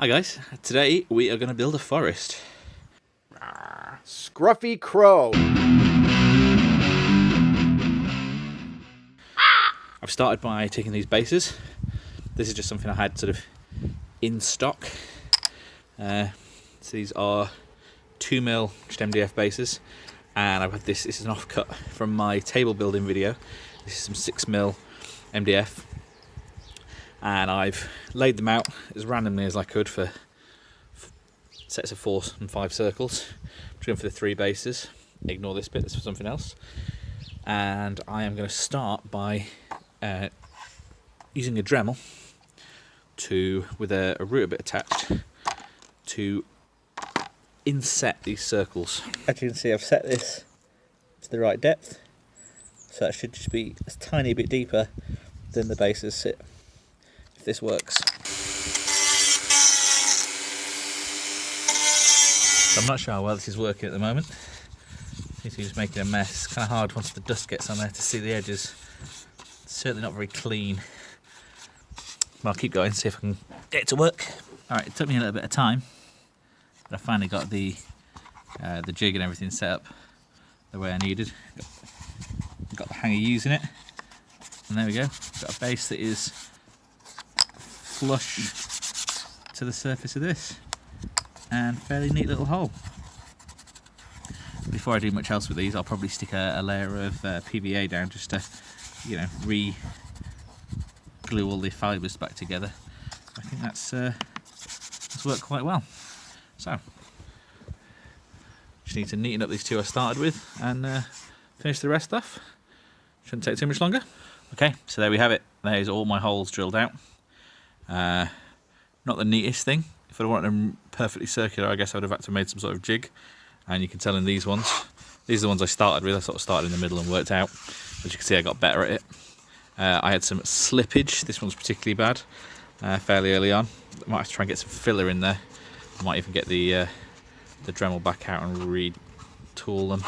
Hi guys, today we are going to build a forest. Scruffy Crow. I've started by taking these bases. This is just something I had sort of in stock. So these are 2mm MDF bases, and I've had this is an offcut from my table building video. This is some 6mm MDF, and I've laid them out as randomly as I could for sets of 4 and 5 circles. I'm going for the 3 bases. Ignore this bit, this is for something else. And I am going to start by using a Dremel with a router bit attached to inset these circles. As you can see, I've set this to the right depth, so it should just be a tiny bit deeper than the bases sit, if this works. So I'm not sure how well this is working at the moment. Seems to be just making a mess. It's kind of hard once the dust gets on there to see the edges. It's certainly not very clean. But I'll keep going, see if I can get it to work. Alright, it took me a little bit of time, but I finally got the jig and everything set up the way I needed. Got the hang of using it. And there we go. Got a base that is flush to the surface of this. And fairly neat little hole. Before I do much else with these, I'll probably stick a layer of PVA down just to, re-glue all the fibres back together. I think that's worked quite well. So, just need to neaten up these 2 I started with and finish the rest off. Shouldn't take too much longer. Okay, so there we have it. There's all my holes drilled out. Not the neatest thing. If I'd wanted them perfectly circular, I guess I would have had to have made some sort of jig. And you can tell in these ones, these are the ones I started with. I sort of started in the middle and worked out. As you can see, I got better at it. I had some slippage. This one's particularly bad, fairly early on. I might have to try and get some filler in there. I might even get the Dremel back out and retool them.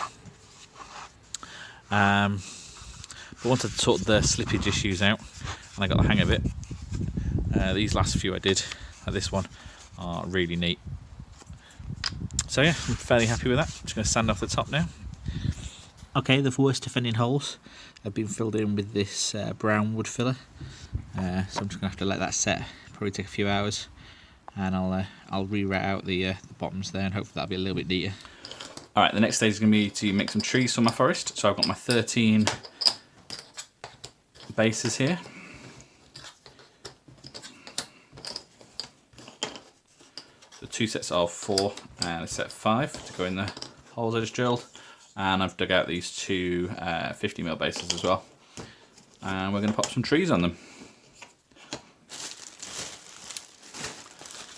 But once I sorted the slippage issues out and I got the hang of it, these last few I did, this one, are really neat. So yeah, I'm fairly happy with that. I'm just going to sand off the top now. Okay, the worst offending holes have been filled in with this brown wood filler. So I'm just going to have to let that set. Probably take a few hours, and I'll re-rat out the bottoms there, and hopefully that'll be a little bit neater. All right, the next stage is going to be to make some trees for my forest. So I've got my 13 bases here. So 2 sets of 4 and a set of 5 to go in the holes I just drilled. And I've dug out these 2 50mm bases as well. And we're going to pop some trees on them.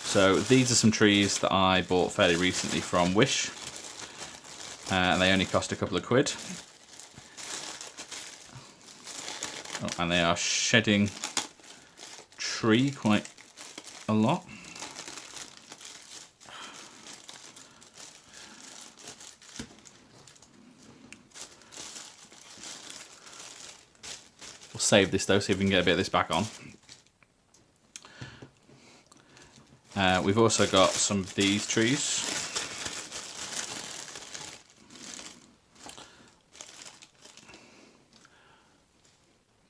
So these are some trees that I bought fairly recently from Wish. And they only cost a couple of quid. Oh, and they are shedding tree quite a lot. We'll save this though, see if we can get a bit of this back on. We've also got some of these trees.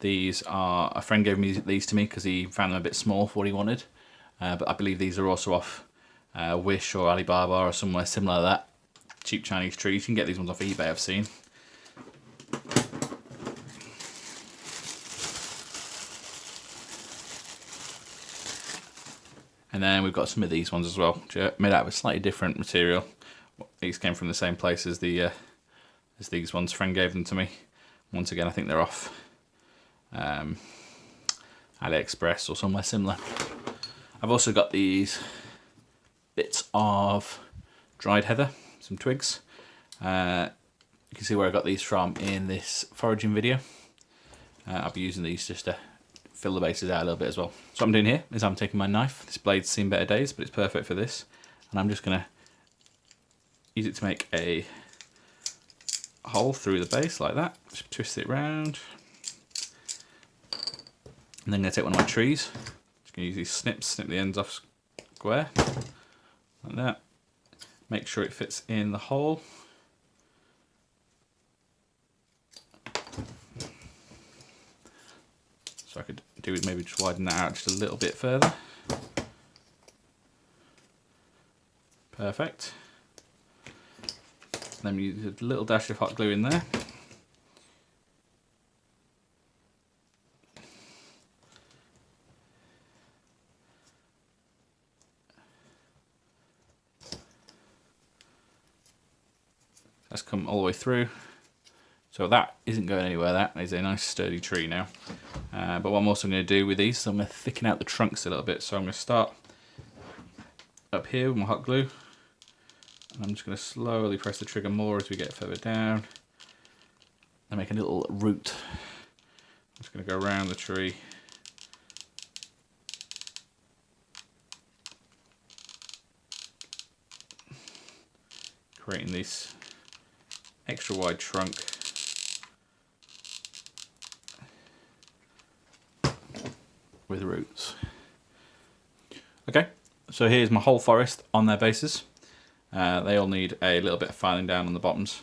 These are, a friend gave me these to me because he found them a bit small for what he wanted. But I believe these are also off Wish or Alibaba or somewhere similar to that. Cheap Chinese trees. You can get these ones off eBay, I've seen. And then we've got some of these ones as well, made out of a slightly different material. These came from the same place as these ones. Friend gave them to me. Once again, I think they're off AliExpress or somewhere similar. I've also got these bits of dried heather, some twigs. You can see where I got these from in this foraging video. I'll be using these just to fill the bases out a little bit as well. So what I'm doing here is I'm taking my knife. This blade's seen better days, but it's perfect for this. And I'm just going to use it to make a hole through the base like that. Just twist it round. And then I'm going to take one of my trees. Just going to use these snips, snip the ends off square, like that. Make sure it fits in the hole. So I could do is maybe just widen that out just a little bit further. Perfect. Then we use a little dash of hot glue in there. That's come all the way through. So that isn't going anywhere, that is a nice sturdy tree now. But what I'm also going to do with these, so I'm going to thicken out the trunks a little bit. So I'm going to start up here with my hot glue. And I'm just going to slowly press the trigger more as we get further down. And make a little root. I'm just going to go around the tree. Creating this extra wide trunk. With roots. Okay, so here's my whole forest on their bases. They all need a little bit of filing down on the bottoms,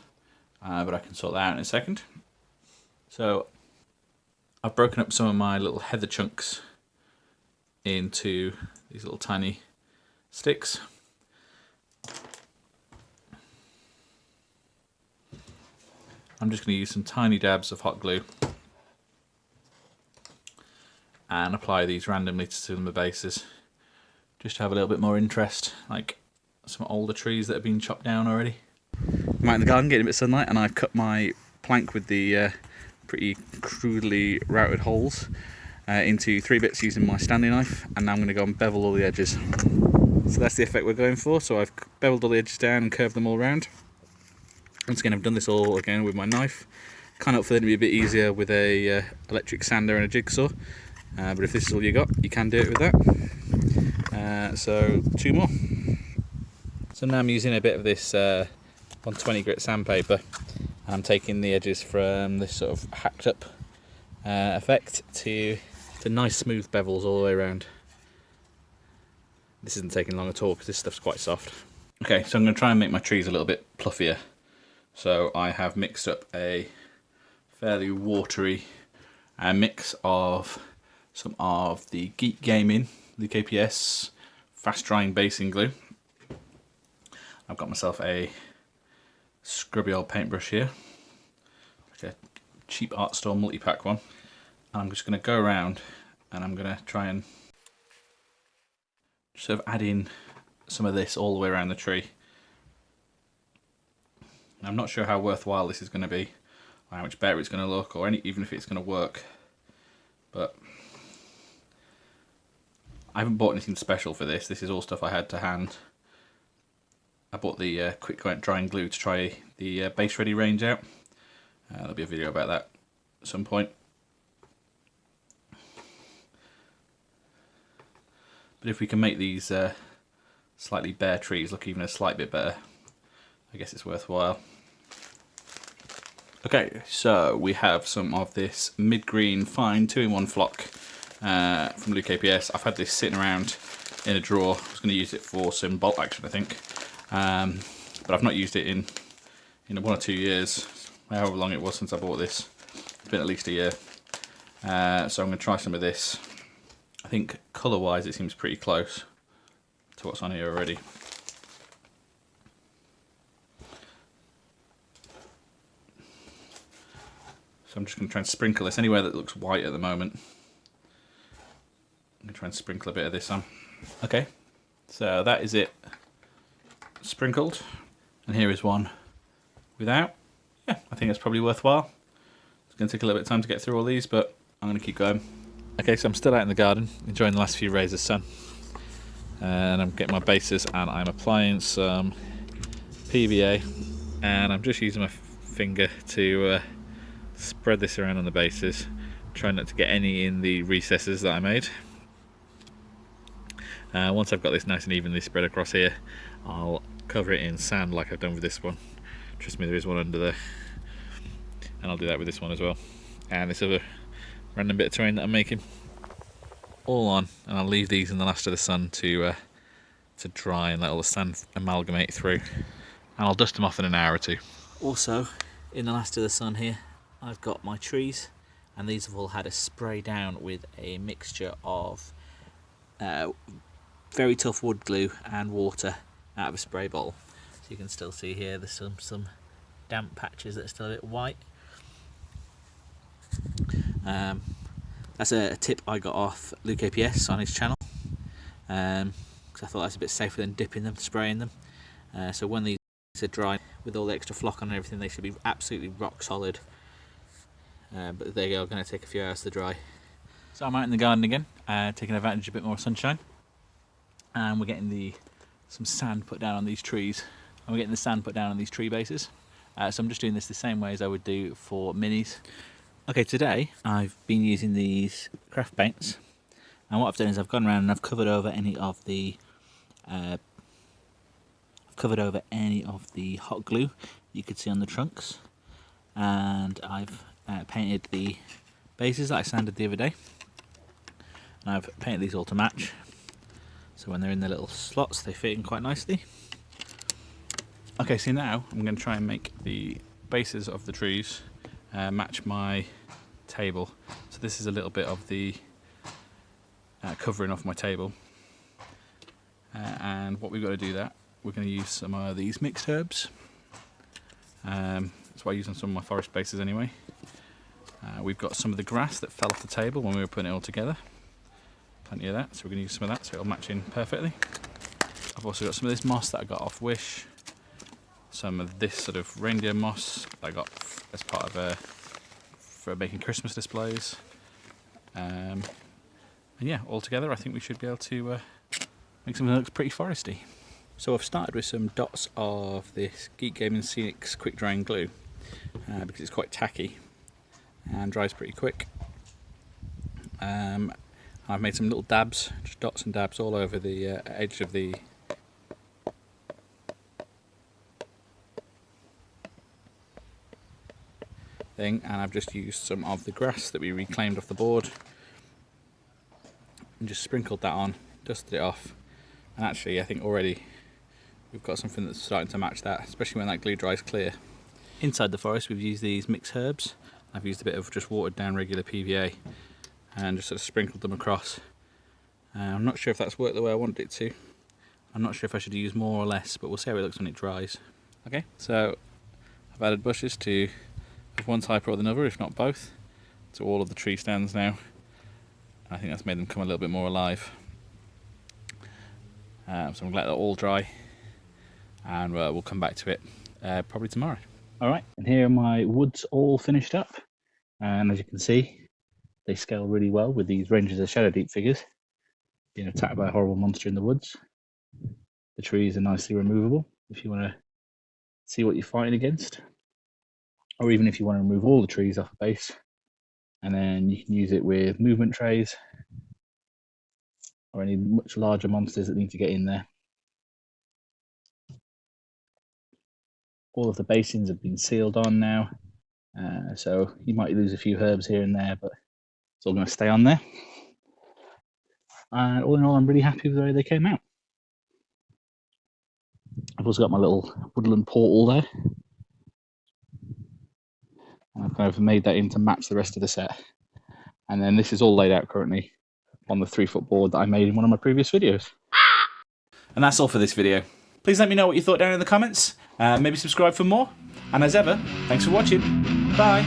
but I can sort that out in a second. So I've broken up some of my little heather chunks into these little tiny sticks. I'm just going to use some tiny dabs of hot glue and apply these randomly to some of the bases, just to have a little bit more interest, like some older trees that have been chopped down already. I'm out in the garden getting a bit of sunlight, and I've cut my plank with the pretty crudely routed holes into 3 bits using my Stanley knife, and now I'm going to go and bevel all the edges. So that's the effect we're going for. So I've beveled all the edges down and curved them all around. Once again, I've done this all again with my knife. Kind of for it to be a bit easier with a electric sander and a jigsaw. But if this is all you got, you can do it with that. So 2 more. So now I'm using a bit of this 120 grit sandpaper, and I'm taking the edges from this sort of hacked up effect to nice smooth bevels all the way around. This isn't taking long at all because this stuff's quite soft. Okay, so I'm going to try and make my trees a little bit pluffier. So I have mixed up a fairly watery mix of some of the Geek Gaming, the KPS fast drying basing glue. I've got myself a scrubby old paintbrush here, like a cheap art store multi-pack one. And I'm just going to go around and I'm going to try and sort of add in some of this all the way around the tree. I'm not sure how worthwhile this is going to be, or how much better it's going to look, or even if it's going to work. But I haven't bought anything special for this. This is all stuff I had to hand. I bought the quick drying glue to try the base ready range out. There'll be a video about that at some point. But if we can make these slightly bare trees look even a slight bit better, I guess it's worthwhile. Okay, so we have some of this mid-green fine 2-in-1 flock from Blue KPS. I've had this sitting around in a drawer. I was going to use it for some bolt action, I think, but I've not used it in 1 or 2 years, however long it was since I bought this. It's been at least a year. So I'm going to try some of this. I think colour-wise it seems pretty close to what's on here already. So I'm just going to try and sprinkle this anywhere that looks white at the moment. I'm going to try and sprinkle a bit of this on. Okay, so that is it sprinkled. And here is one without. Yeah, I think that's probably worthwhile. It's going to take a little bit of time to get through all these, but I'm going to keep going. Okay, so I'm still out in the garden, enjoying the last few rays of sun. And I'm getting my bases and I'm applying some PVA. And I'm just using my finger to spread this around on the bases, trying not to get any in the recesses that I made. Once I've got this nice and evenly spread across here, I'll cover it in sand like I've done with this one. Trust me, there is one under there, and I'll do that with this one as well. And this other random bit of terrain that I'm making, all on, and I'll leave these in the last of the sun to to dry and let all the sand amalgamate through. And I'll dust them off in an hour or two. Also, in the last of the sun here, I've got my trees, and these have all had a spray down with a mixture of very tough wood glue and water out of a spray bottle. So you can still see here there's some damp patches that are still a bit white. That's a tip I got off Luke APS on his channel, because I thought that's a bit safer than dipping them, spraying them. So when these are dry with all the extra flock on and everything, they should be absolutely rock solid. But they are going to take a few hours to dry. So I'm out in the garden again, taking advantage of a bit more sunshine, and we're getting some sand put down on these trees, and we're getting the sand put down on these tree bases. So I'm just doing this the same way as I would do for minis. Okay, today I've been using these craft paints, and what I've done is I've gone around and I've covered over any of the hot glue you could see on the trunks, and I've painted the bases that I sanded the other day, and I've painted these all to match, so when they're in the little slots they fit in quite nicely. Okay, so now I'm going to try and make the bases of the trees match my table. So this is a little bit of the covering off my table, and what we've got to do that, we're going to use some of these mixed herbs. That's what I use on some of my forest bases anyway. We've got some of the grass that fell off the table when we were putting it all together, plenty of that, so we're going to use some of that so it'll match in perfectly. I've also got some of this moss that I got off Wish, some of this sort of reindeer moss that I got as part of for making Christmas displays, and yeah, all together I think we should be able to make something that looks pretty foresty. So I've started with some dots of this Geek Gaming Scenics quick drying glue, because it's quite tacky and dries pretty quick. I've made some little dabs, just dots and dabs all over the edge of the thing, and I've just used some of the grass that we reclaimed off the board and just sprinkled that on, dusted it off, and actually I think already we've got something that's starting to match that, especially when that glue dries clear. Inside the forest we've used these mixed herbs. I've used a bit of just watered down regular PVA and just sort of sprinkled them across. I'm not sure if that's worked the way I wanted it to. I'm not sure if I should use more or less, but we'll see how it looks when it dries. Okay, so I've added bushes of one type or another, if not both, to all of the tree stands now. I think that's made them come a little bit more alive. So I'm going to let that all dry, and we'll come back to it probably tomorrow. Alright, and here are my woods all finished up, and as you can see they scale really well with these Rangers of Shadowdeep figures being attacked by a horrible monster in the woods. The trees are nicely removable if you want to see what you're fighting against, or even if you want to remove all the trees off a base, and then you can use it with movement trays or any much larger monsters that need to get in there. All of the basins have been sealed on now, so you might lose a few herbs here and there, but it's all going to stay on there. And all in all, I'm really happy with the way they came out. I've also got my little woodland portal there, and I've kind of made that in to match the rest of the set. And then this is all laid out currently on the 3-foot board that I made in one of my previous videos. And that's all for this video. Please let me know what you thought down in the comments. Maybe subscribe for more. And as ever, thanks for watching. Bye.